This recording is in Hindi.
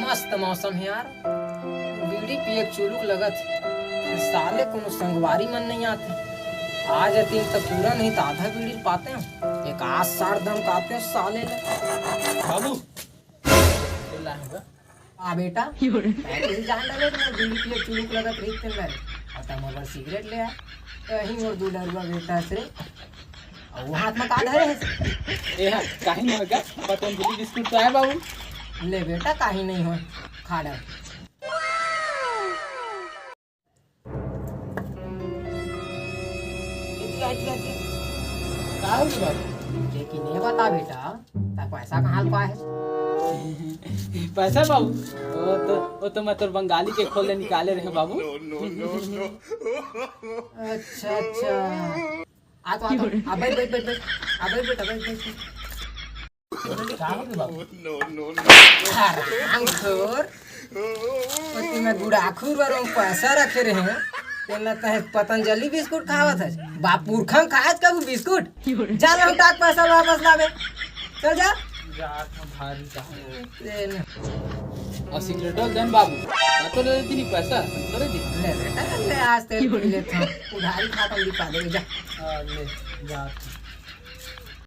मस्त मौसम है यार, बीड़ी पिए चुलुक लगत है। साले कोनो संगवारी मन नहीं आते। आज तीन तो पूरा नहीं तो आधा बीड़ी पाते हैं। एक आज 60 दम काते हैं साले ले। बाबू आ बेटा पहले ही जान डाले तो बीड़ी पिए चुलुक लगत रही थे मेरे। और तब मगर सिगरेट ले आए कहीं और दूल्हा बेटा से और वो हाथ में का धरे है। ए हां काहे न होगा पतंजलि बिस्कुट तो है बाबू। ले बेटा काहे नहीं हो खा डाल। का हो बाबू? लेकिन ये बता बेटा ता पैसा कहाँ पाए है? पैसा बाबू वो तो मैं तो बंगाली के खोले निकाले रहे बाबू। अच्छा अच्छा आ तो आ बैठ बैठ बैठ बैठ आ बैठ बेटा बैठ बैठ। का हो बाबू? हराम खोर ओती में गुड़ाखुर वरों पैसा रखे रहे तेना तहे पतंजलि बिस्कुट खावत है। बाप पुरखन खात का बिस्कुट जा लो टाक पैसा वापस लावे चल जा भारी का और सिगरेट देन बाबू मैं तो ले दी पैसा करे दी। ले बेटा ले आज तेल पी ले था उधारी खाता दिखा दे जा ले जा